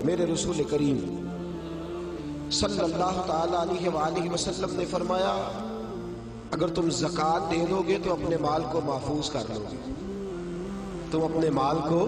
میرے رسول کریم صلی اللہ تعالی علیہ وآلہ وسلم نے فرمایا اگر تم زکوٰۃ دے دو گے تو اپنے مال کو محفوظ کر لو گے، تم اپنے مال کو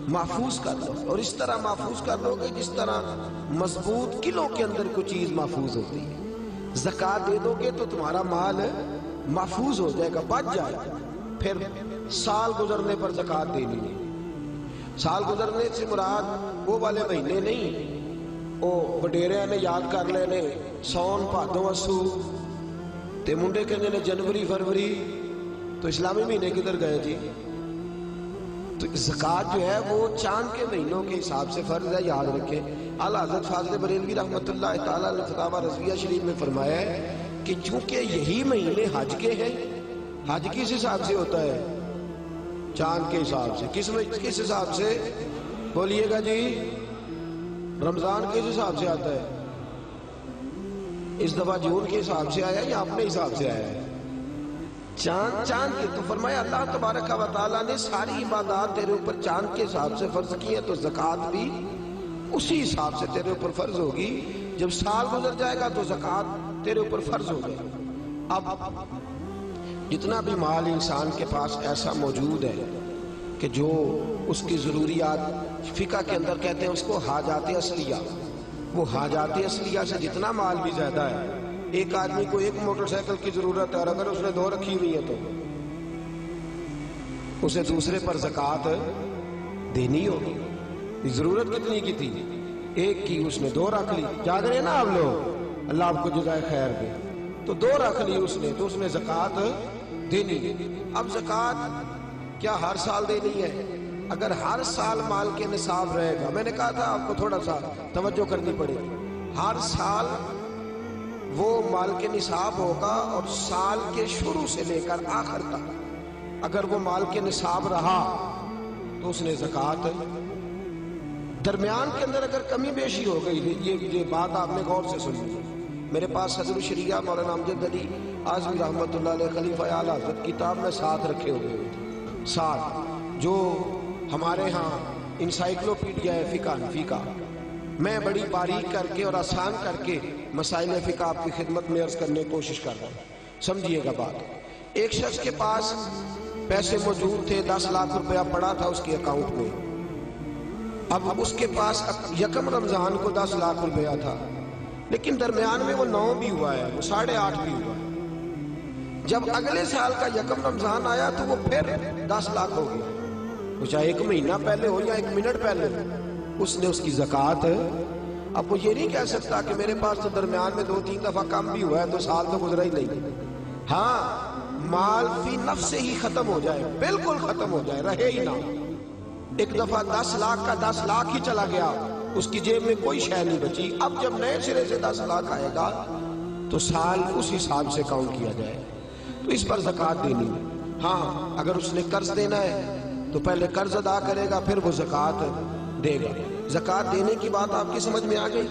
محفوظ کر لو، اور اس طرح محفوظ کر لو گے جس طرح مضبوط قلعوں کے اندر کوئی چیز محفوظ ہوتی ہے۔ زکوٰۃ دے دو گے تو تمہارا مال محفوظ ہو جائے گا، بچ جائے گا، پھر سال گزرنے پر زکوٰۃ دینی ہے۔ سال گزرنے سے مراد وہ والے مہینے نہیں، وہ وڈیرے نے یاد کر لینے سون بھادو اسو تے منڈے کہنے نے جنوری فروری، تو اسلامی مہینے کدھر گئے جی؟ تو زکوٰۃ جو ہے وہ چاند کے مہینوں کے حساب سے فرض ہے، یاد رکھیں۔ اعلیٰ حضرت فاضل بریلوی رحمۃ اللہ تعالیٰ نے فتاویٰ رضویہ شریف میں فرمایا ہے کہ چونکہ یہی مہینے حج کے ہیں، حج کس حساب سے ہوتا ہے؟ چاند کے حساب سے۔ کس حساب سے بولیے گا جی؟ رمضان کس حساب سے آتا ہے؟ اس دفعہ جون کے حساب سے آیا یا اپنے حساب سے آیا ہے؟ چاند کے۔ تو فرمایا اللہ تبارک و تعالیٰ نے ساری عبادات تیرے اوپر چاند کے حساب سے فرض کی ہے، تو زکوٰۃ بھی اسی حساب سے تیرے اوپر فرض ہوگی۔ جب سال گزر جائے گا تو زکوٰۃ تیرے اوپر فرض ہو جائے گا۔ اب جتنا بھی مال انسان کے پاس ایسا موجود ہے کہ جو اس کی ضروریات، فقہ کے اندر کہتے ہیں اس کو حاجات اصلیہ، وہ حاجات اصلیہ سے جتنا مال بھی زیادہ ہے، ایک آدمی کو ایک موٹر سائیکل کی ضرورت ہے اور اگر اس نے 2 رکھی ہوئی ہے تو اسے دوسرے پر زکوٰۃ دینی ہوگی۔ ضرورت کتنی کی تھی؟ ایک کی، اس نے 2 رکھ لی۔ جاگ رہے نا آپ لوگ، اللہ آپ کو جزائے خیر دے، تو 2 رکھ لی اس نے، تو اس نے زکوٰۃ دینی۔ اب زکوٰۃ کیا ہر سال دینی ہے؟ اگر ہر سال مال کے نصاب رہے گا، میں نے کہا تھا آپ کو تھوڑا سا توجہ کرنی پڑے گی، ہر سال وہ مال کے نصاب ہوگا، اور سال کے شروع سے لے کر آخر تک اگر وہ مال کے نصاب رہا تو اس نے زکوٰۃ، درمیان کے اندر اگر کمی بیشی ہو گئی، یہ بات آپ نے غور سے سنی۔ میرے پاس صدر الشریعہ مولانا امجد علی اعظمی رحمۃ اللہ علیہ خلیفہ اعلیٰ حضرت کتاب میں ساتھ رکھے ہوئے تھے، ساتھ، جو ہمارے ہاں انسائکلوپیڈیا ہے فقہ حنفی کا، میں بڑی باریک کر کے اور آسان کر کے مسائل فقہ آپ کی خدمت میں عرض کرنے کی کوشش کر رہا ہوں، سمجھیے گا بات۔ ایک شخص کے پاس پیسے موجود تھے، 10 لاکھ روپیہ پڑا تھا اس کے اکاؤنٹ میں، اب اس کے پاس یکم رمضان کو 10 لاکھ روپیہ تھا، لیکن درمیان میں وہ 9 بھی ہوا ہے، وہ 8.5 بھی ہوا ہے۔ جب اگلے سال کا یکم رمضان آیا تو وہ پھر 10 لاکھ ہو گیا، وہ چاہے 1 مہینہ پہلے ہو یا 1 منٹ پہلے ہو، اس نے اس کی زکوٰۃ، اب وہ یہ نہیں کہہ سکتا کہ میرے پاس تو درمیان میں 2-3 دفعہ کم بھی ہوا ہے تو سال تو گزرا ہی نہیں۔ ہاں، مال فی نفس سے ہی ختم ہو جائے، بالکل ختم ہو جائے، رہے ہی نہ، ایک دفعہ 10 لاکھ کا 10 لاکھ ہی چلا گیا، اس کی جیب میں کوئی شے نہیں بچی، اب جب نئے سرے سے 10 لاکھ آئے گا تو سال اس حساب سے کاؤنٹ کیا جائے، تو اس پر زکوٰۃ دینی ہے۔ ہاں، اگر اس نے قرض دینا ہے تو پہلے قرض ادا کرے گا، پھر وہ زکوٰۃ دے گا۔ زکوٰۃ دینے کی بات آپ کی سمجھ میں آ گئی؟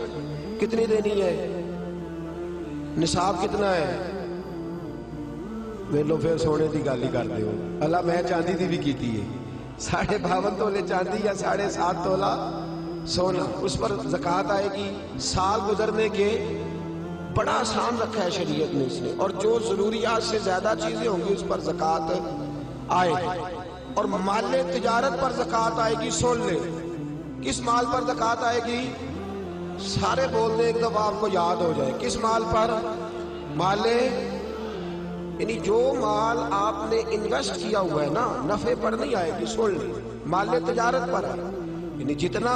کتنی دینی ہے؟ نصاب کتنا ہے؟ ویلو پھر سونے دی گل ہی کرتے ہو، اللہ میں چاندی دی بھی کیتی ہے، 52.5 تولے چاندی یا 7.5 تولہ سونا، اس پر زکوٰۃ آئے گی۔ سال گزرنے کے بڑا آسان رکھا ہے شریعت نے اس نے، اور جو ضروریات سے زیادہ چیزیں ہوں گی اس پر زکوٰۃ آئے گی۔ اور مال تجارت پر زکوٰۃ آئے گی، سن لے، کس مال پر زکوٰۃ آئے گی؟ سارے بول دیں ایک دفعہ آپ کو یاد ہو جائے، کس مال پر؟ مال، یعنی جو مال آپ نے انویسٹ کیا ہوا ہے نا، نفع پر نہیں آئے گی، سن لے، مال تجارت پر ہے، یعنی جتنا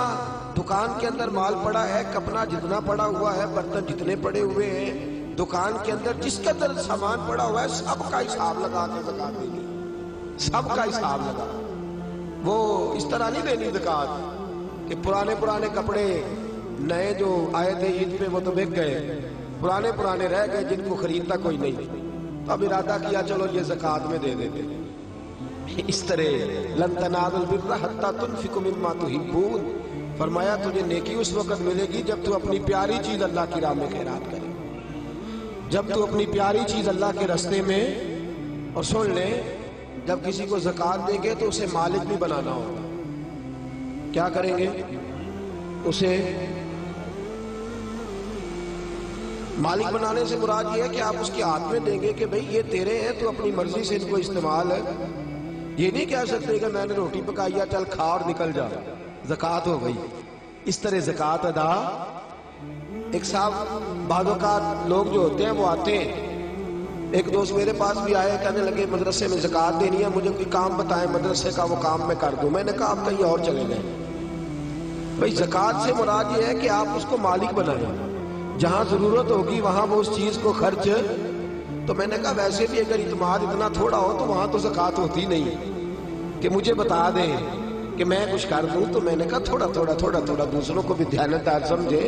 دکان کے اندر مال پڑا ہے، کپڑا جتنا پڑا ہوا ہے، برتن جتنے پڑے ہوئے ہیں دکان کے اندر، جس کے اندر سامان پڑا ہوا ہے، سب کا حساب لگا کے زکوٰۃ دینی، سب کا حساب لگا۔ وہ اس طرح نہیں دینی زکوٰۃ کہ پرانے کپڑے نئے جو آئے تھے عید پہ وہ تو بک گئے، پرانے رہ گئے جن کو خریدتا کوئی نہیں، تو اب ارادہ کیا چلو یہ زکوٰۃ میں دے دیتے۔ اس طرح لن تنالوا البر حتی تنفقوا مما تحبون، فرمایا تجھے نیکی اس وقت ملے گی جب تو اپنی پیاری چیز اللہ کی راہ میں خیرات کرے، جب تو اپنی پیاری چیز اللہ کے راستے میں۔ اور سن لیں، جب کسی کو زکوٰۃ دیں گے تو اسے مالک بھی بنانا ہوگا۔ کیا کریں گے؟ اسے مالک بنانے سے مراد یہ ہے کہ آپ اس کے ہاتھ میں دیں گے کہ بھئی یہ تیرے ہیں، تو اپنی مرضی سے ان کو استعمال ہے. یہ نہیں کہہ سکتے کہ میں نے روٹی پکائی ہے چل کھا اور نکل جا، زکوٰۃ ہو گئی. اس طرح زکوٰۃ ادا. ایک صاحب بعض اوقات لوگ جو ہوتے ہیں وہ آتے ہیں، ایک دوست میرے پاس بھی آئے، کہنے لگے مدرسے میں زکوٰۃ دینی ہے، مجھے کوئی کام بتائیں مدرسے کا، وہ کام میں کر دوں. میں نے کہا آپ کہیں اور چلے گئے. بھئی زکوٰۃ سے مراد یہ ہے کہ آپ اس کو مالک بنائیں، جہاں ضرورت ہوگی وہاں وہ اس چیز کو خرچ. تو میں نے کہا ویسے بھی اگر اعتماد اتنا تھوڑا ہو تو وہاں تو زکوٰۃ ہوتی نہیں کہ مجھے بتا دیں کہ میں کچھ کر دوں. تو میں نے کہا تھوڑا تھوڑا دوسروں کو بھی دیانتدار سمجھے.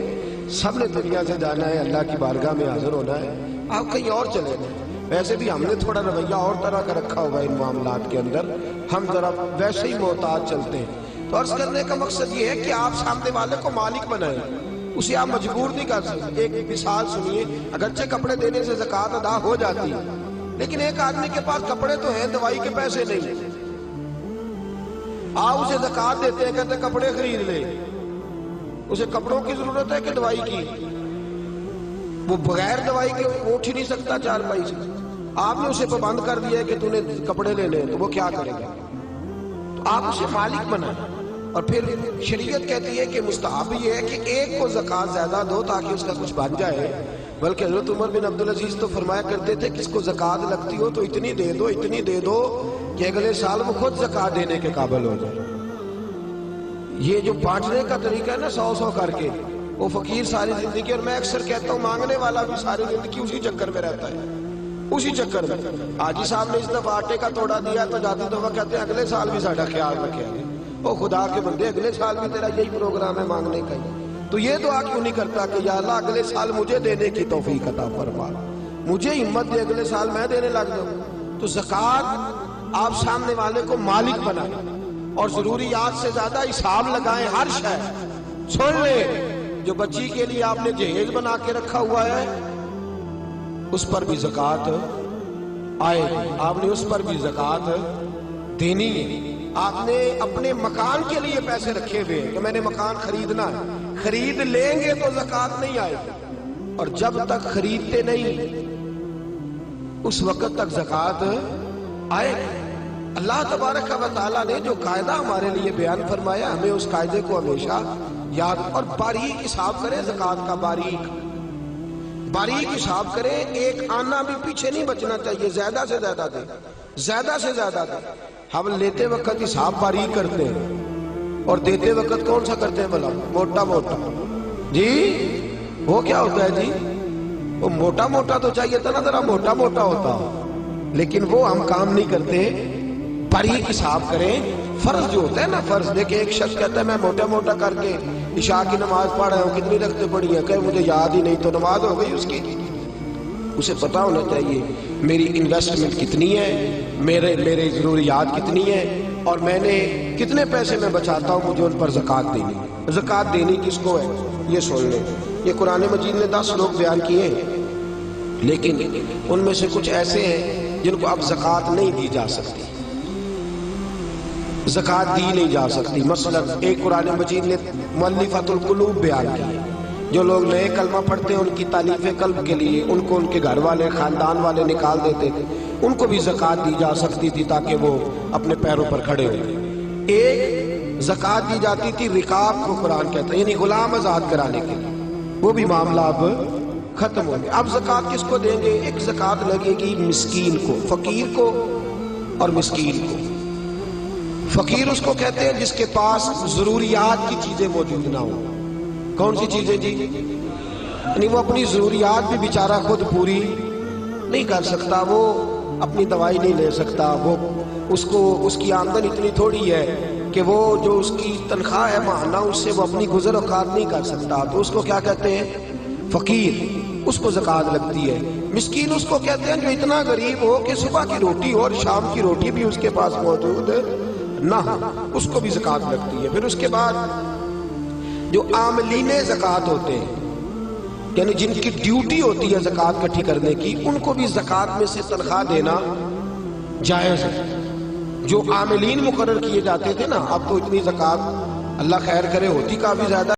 سب نے دنیا سے جانا ہے، اللہ کی بارگاہ میں حاضر ہونا ہے، آپ کہیں اور چلے گئے. ویسے بھی ہم نے تھوڑا رویہ اور طرح کا رکھا ہوا ہے ان معاملات کے اندر، ہم ذرا ویسے ہی محتاط چلتے ہیں. تو عرض کرنے کا مقصد یہ ہے کہ آپ سامنے والے کو مالک بنائیں، اسے آپ مجبور نہیں کر سکتے. ایک مثال سنیے، اگرچہ کپڑے دینے سے زکوٰۃ ادا ہو جاتی ہے، لیکن ایک آدمی کے پاس کپڑے تو ہیں، دوائی کے پیسے نہیں. آپ اسے زکوٰۃ دیتے ہیں، کہتے ہیں کپڑے خرید لے. اسے کپڑوں کی ضرورت ہے کہ دوائی کی؟ وہ بغیر دوائی کے اٹھ ہی نہیں سکتا چارپائی سے. آپ نے اسے پابند کر دیا ہے کہ تو نے کپڑے لینے، تو وہ کیا کرے گا؟ تو آپ اسے مالک بنائیں. اور پھر شریعت کہتی ہے کہ مستحب یہ ہے کہ ایک کو زکوٰۃ زیادہ دو تاکہ اس کا کچھ بن جائے. بلکہ حضرت عمر بن عبدالعزیز تو فرمایا کرتے تھے کس کو زکوٰۃ لگتی ہو تو اتنی دے دو کہ اگلے سال وہ خود زکوٰۃ دینے کے قابل ہو جائے. یہ جو بانٹنے کا طریقہ ہے نا 100 کر کے، وہ فقیر ساری زندگی، اور میں اکثر کہتا ہوں مانگنے والا بھی ساری زندگی اسی چکر میں رہتا ہے، اسی چکر میں. حاجی صاحب نے اس دفعہ آٹے کا توڑا دیا تو جاتی دفعہ کہتے ہیں اگلے سال بھی ساڈا خیال رکھے گا. او خدا کے بندے، اگلے سال بھی تیرا یہی پروگرام ہے مانگنے کا ہی، تو یہ دعا کیوں نہیں کرتا کہ یا اللہ اگلے سال مجھے دینے کی توفیق عطا فرما، مجھے ہمت دے، اگلے سال میں دینے لگ جاؤں. تو زکوٰۃ آپ سامنے والے کو مالک بنائیں اور ضروریات سے زیادہ حساب لگائیں. ہر شے سن لیں، جو بچی کے لیے آپ نے جہیز بنا کے رکھا ہوا ہے اس پر بھی زکوٰۃ آئے گی، آپ نے اس پر بھی زکوٰۃ دینی ہے. آپ نے اپنے مکان کے لیے پیسے رکھے ہوئے ہیں کہ میں نے مکان خریدنا ہے، خرید لیں گے تو زکوٰۃ نہیں آئے گی، اور جب تک خریدتے نہیں اس وقت تک زکوٰۃ آئے گی. اللہ تبارک و تعالیٰ نے جو قاعدہ ہمارے لیے بیان فرمایا، ہمیں اس قاعدے کو ہمیشہ یاد اور باریک حساب کریں. زکوٰۃ کا باریک حساب کریں، ایک آنا بھی پیچھے نہیں بچنا چاہیے. زیادہ سے زیادہ دیں، زیادہ سے زیادہ دیں. ہم لیتے وقت حساب باریک کرتے ہیں اور دیتے وقت کون سا کرتے ہیں بھلا؟ موٹا جی وہ کیا ہوتا ہے جی؟ وہ موٹا تو چاہیے تھا نا، ذرا موٹا ہوتا، لیکن وہ ہم کام نہیں کرتے. باریک حساب کریں. فرض جو ہوتا ہے نا، فرض دیکھیں ایک شخص کہتا ہے میں موٹا کر کے عشاء کی نماز پڑھ رہا ہوں، کتنی رکعتیں پڑھی ہیں؟ کہ مجھے یاد ہی نہیں، تو نماز ہو گئی اس کی. اسے پتا ہونا چاہیے میری انویسٹمنٹ کتنی ہے، میرے ضروریات کتنی ہیں، اور میں نے کتنے پیسے میں بچاتا ہوں، مجھے ان پر زکوٰۃ دینی. زکوٰۃ دینی کس کو ہے یہ سن لیں. یہ قرآن مجید نے 10 لوگ بیان کیے ہیں، لیکن ان میں سے کچھ ایسے ہیں جن کو اب زکوٰۃ نہیں دی جا سکتی، زکوٰۃ دی نہیں جا سکتی. مثلا ایک قرآن مجید نے مؤلفۃ القلوب بیان کی، جو لوگ نئے کلمہ پڑھتے ہیں ان کی تالیف قلب کے لیے ان کو ان کے گھر والے خاندان والے نکال دیتے تھے، ان کو بھی زکوٰۃ دی جا سکتی تھی تاکہ وہ اپنے پیروں پر کھڑے ہوئے. ایک زکوٰۃ دی جاتی تھی رقاب کو قرآن کہتا ہے، یعنی غلام آزاد کرانے کے لیے، وہ بھی معاملہ اب ختم ہو گیا. اب زکوٰۃ کس کو دیں گے؟ ایک زکوٰۃ لگے گی مسکین کو، فقیر کو اور مسکین کو. فقیر اس کو کہتے ہیں جس کے پاس ضروریات کی چیزیں موجود نہ ہوں. کون سی چیزیں جی؟ یعنی وہ اپنی ضروریات بھی بیچارہ خود پوری نہیں کر سکتا، وہ اپنی دوائی نہیں لے سکتا، وہ اس کی آمدن اتنی تھوڑی ہے کہ وہ جو اس کی تنخواہ ہے ماہانہ اس سے وہ اپنی گزر اوقات نہیں کر سکتا. تو اس کو کیا کہتے ہیں؟ فقیر. اس کو زکوٰۃ لگتی ہے. مسکین اس کو کہتے ہیں جو اتنا غریب ہو کہ صبح کی روٹی اور شام کی روٹی بھی اس کے پاس موجود نہ ہو، اس کو بھی زکوٰۃ لگتی ہے. پھر اس کے بعد جو عاملین زکوٰۃ ہوتے ہیں، یعنی جن کی ڈیوٹی ہوتی ہے زکوٰۃ اکٹھی کرنے کی، ان کو بھی زکوٰۃ میں سے تنخواہ دینا جائز ہے. جو عاملین مقرر کیے جاتے تھے نا، اب تو اتنی زکوٰۃ اللہ خیر کرے ہوتی کافی زیادہ